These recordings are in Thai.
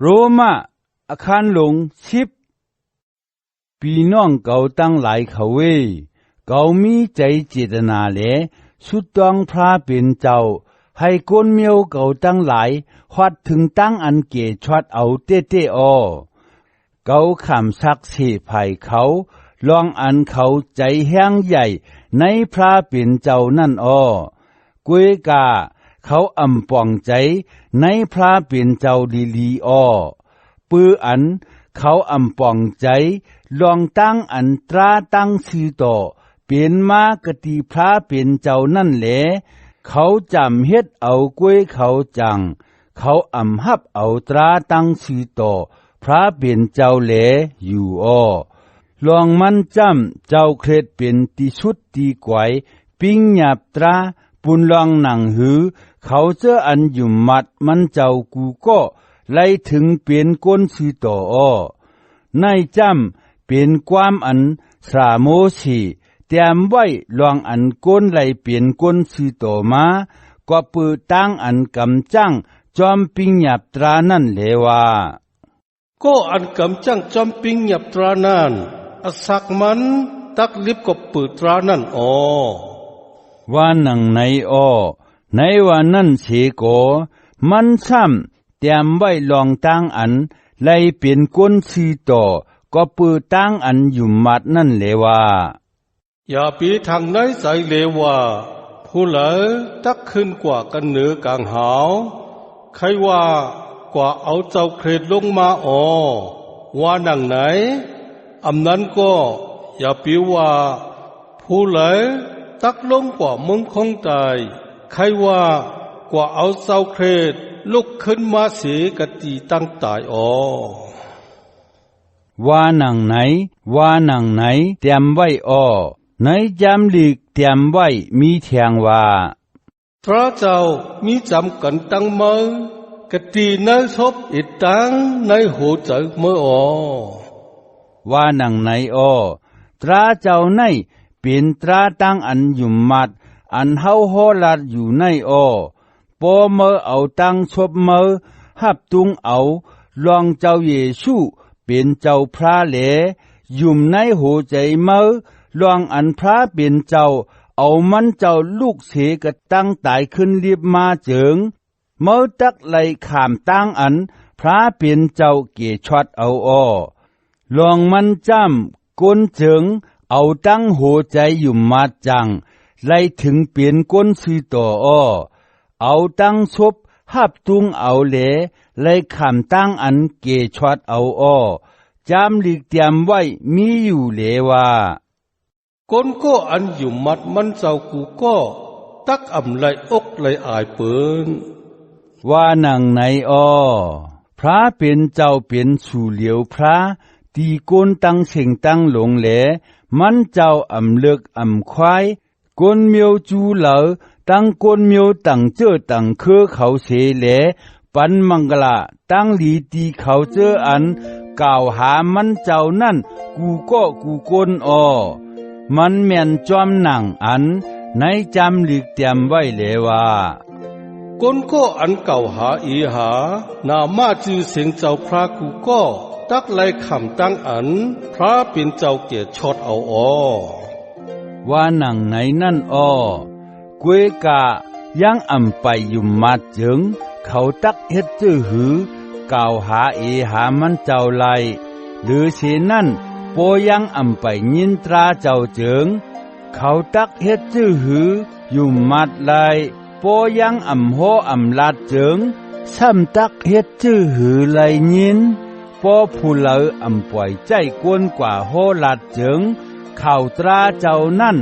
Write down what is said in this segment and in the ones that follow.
โรมาอาคารหลง10พี่น้องเก่าตั้งหลายเขาเวเก่ามีใจเจตนาแลสุดต้องพระเป็นเจ้าให้คนเมียวเก่าตั้งหลายฮัดถึงตั้งอันเกชวัดเอาเต้ๆเก่าขำซักเสภัยเขาลองอันเขาใจแห้งใหญ่ในพระเป็นเจ้านั่นกวยกาเขาอำปองใจในพระเป็นเจ้าลีปื้ออันเขาอำปองใจลองตั้งอันตราตั้งชื่อต่อเป็นมากติพระเป็นเจ้านั่นแหละเขาจำเฮ็ดเอากวยเขาจังเขาอำหับเอาตราตั้งชื่อต่อพระเป็นเจ้าแหละอยู่ลองมันจำเจ้าเคล็ดเป็นติชุดตีกวยปิ้งหยาบตราปุนลองหนังหือเขาเจออันอยู่มัดมันเจ้ากูก็ไล่ถึงเป็นก้นชื่อต่อนายจำเป็นความอันสาโมชีเตรียมไว้ลองอันก้นไล่เป็นก้นชื่อต่อมาก็ปือตั้งอันกำจังจอมปิ้งหยาบตรานั่นเลว่าก็อันกำจังจอมปิ้งหยาบตรานั่นอสักมันตักลิบก็ปือตรานั่นว่านังในในวันนั้นเสโกมันซ้ำเตรียมไว้ลองตั้งอันไล่เป็นก้นชื่อต่อก็ปือตั้งอันอยู่มัดนั่นเลว่าอย่าปีทางไหนใส่เลว่าผู้เหลอตักขึ้นกว่ากันเหนือกลางหาวใครว่ากว่าเอาเจ้าเครดลงมาว่านังไหนอำนั้นก็อย่าปีว่าผู้เหลอตักลงกว่ามึงคงตายใครว่ากว่าเอาเจ้าเครดลุกขึ้นมาเสียกติตั้งตายว่านังไหนเตรียมไว้ในจำลีกเตรียมไว้มีเทียงว่าพระเจ้ามีจำกันตั้งมือกติในศพอิตังในหัวใจเมื่อว่านังไหนตราเจ้าในเป็นตราตั้งอันอยู่มัดอันเฮาโหลัดอยู่ในปอเมื่อเอาตั้งศพเมื่อหับตุงเอาลองเจ้าเยซูเป็นเจ้าพระเหลยุ่มในหัวใจเมื่อลองอันพระเป็นเจ้าเอามันเจ้าลูกเสกตั้งตายขึ้นรีบมาเจิงเมื่อตักไหลขามตั้งอันพระเป็นเจ้าเกชวัดเอาลองมันจำก้นเจิงเอาตั้งหัวใจอยู่มาจังไล่ถึงเปลี่ยนก้นชื่อต่อเอาตั้งศพหับตุงเอาเหลไล่ขามตั้งอันเกชวัดเอาจำลีกเตรียมไว้มีอยู่เหลว่าก้นก็อันอยู่มัดมันเจ้ากูก็ตักอำไลอกไลอายเปิ้นว่านังไหนพระเป็นเจ้าเป็นสู่เหลียวพระตีก้นตั้งเสียงตั้งหลงแหลมันเจ้าอำเลิกอำควายก้นเมียวจูเหลาตั้งก้นเมียวตั้งเจ้อตั้งเคอเขาเสแหลปันมังกลาตั้งหลีตีเขาเจออันกล่าวหามันเจ้านั่นกูก็กูก้นมันแม่นจอมหนังอันในจำลีกเตรียมไว้เลว่าก้นก็อันเก่าหาหานามาจือเสียงเจ้าพระกูก็ตักไล่คำตั้งอันพระเป็นเจ้าเกียรติชดเอาว่าหนังไหนนั่นกวยกะยังอำไปอยู่มาจึงเขาตักเฮ็ดจื้อหือกล่าวหาหามันเจ้าไลหรือเช่นนั้นโปยังอำไปยินตราเจ้าเจิงเขาตักเฮ็ดจื้อหืออยู่มัดไลโปยังอำโหอำลาดเจิงซ้ำตักเฮ็ดจื้อหือไลยินปอผู้เลออำปล่อยใจกวนกว่าโหลาดเจิงข่าวตราเจ้านั่น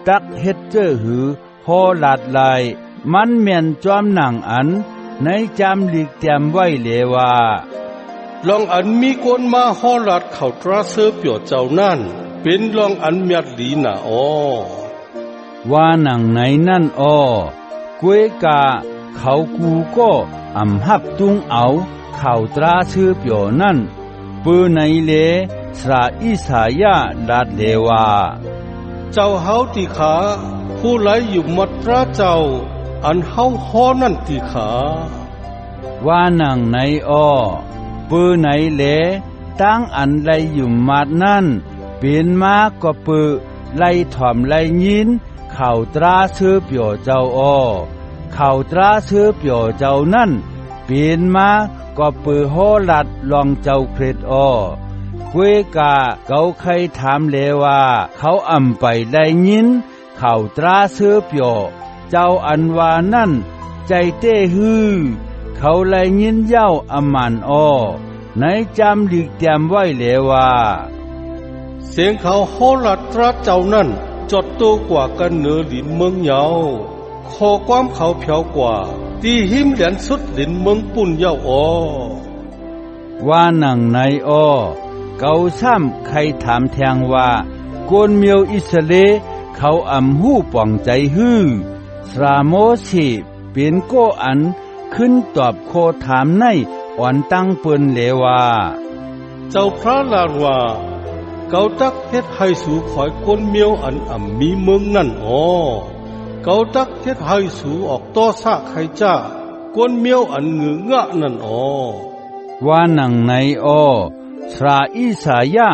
ตักเฮ็ดจื้อหือโหลาดไลมันแม่นจอมหนังอันในจำลีกเตรียมไว้เลว่าลองอันมีคนมาฮอลัดเขาตราเสือเปียวเจ้านั่นเป็นลองอันเมียดลีน่ะว่าหนังไหนนั่นกวยกาเขากูก็อำหับตุงเอาเขาตราเสือเปียวนั่นปืนในเลสราอิสายาลาดเลว่าเจ้าเฮาติขาผู้ไหลอยู่มัตราเจ้าอันเฮาฮอนั่นติขาว่าหนังไหนป ปือไหนแหลตั้งอันไลอยู่มาดนั่นเปลี่ยนมาก็ปือไลถ่อมไลยินเข่าตราซื้อเปียวเจ้าอ้อเข่าตราซื้อเปียวเจ้านั่นเปลี่ยนมาก็ปือโหลัดลองเจ้าเครดอ้อกวยกาเกาใครถามเลว่าเขาอำไปได้ยินเข่าตราซื้อเปียวเจ้าอันว่านั่นใจเต้ฮือเขาไลยินเย้าอำมันอ้อในจำหลีกเตรียมไว้เลว่าเสียงเขาโหลัดตราเจ้านั่นจดโตกว่ากันเหนือหลินเมืองเหยาขอความเขาเพียวกว่าตีหิมเหรียญสุดหลินเมืองปุ่นเย้าอ้อว่าหนังในอ้อเกาซ้ำใครถามแทงว่ากวนเมียวอิสเลเขาอำหู้ป่องใจฮื้อสราโมสิเป็นโกอันขึ้นตอบโคถามในอ่อนตั้งเปิ้นเลว่าเจ้าพระลาว่าเกาตักเฮ็ดให้สู่ขอยกวนเมียวอันอำมีเมืองนั่นอ้อเกาตักเฮ็ดให้สู่ออกต่อซะใครจ้ากวนเมียวอันงืองะนั่นอ้อว่าหนังในอ้อสราอิสายา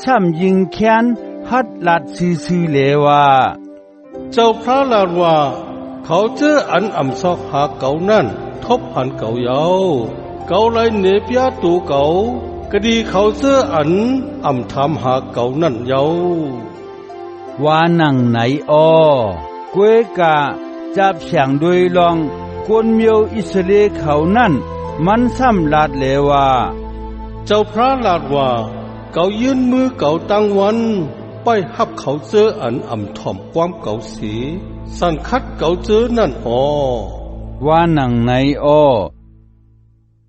ซ้ำยิงแค้นฮัดลัดซื่อๆเลว่าเจ้าพระลาว่าเขาเจออันอำซอกหาเก่านั่นทบหันเก่าเยาเก่าไรเนเปียตูเก่ากะดีเขาเจออันอำทำหาเก่านั่นเยาว่าหนังไหนอ้อกวยกะจับเสียงโดยลองกวนเมียวอิสเลเขานั่นมันซ้ำลาดเลว่าเจ้าพระลาดว่าเก่ายื่นมือเก่าตั้งวันไปหับเขาเจออันอำถ่อมความเก่าสีสันคัดเก่าเจอนั่นอ้อว่าหนังในอ้อ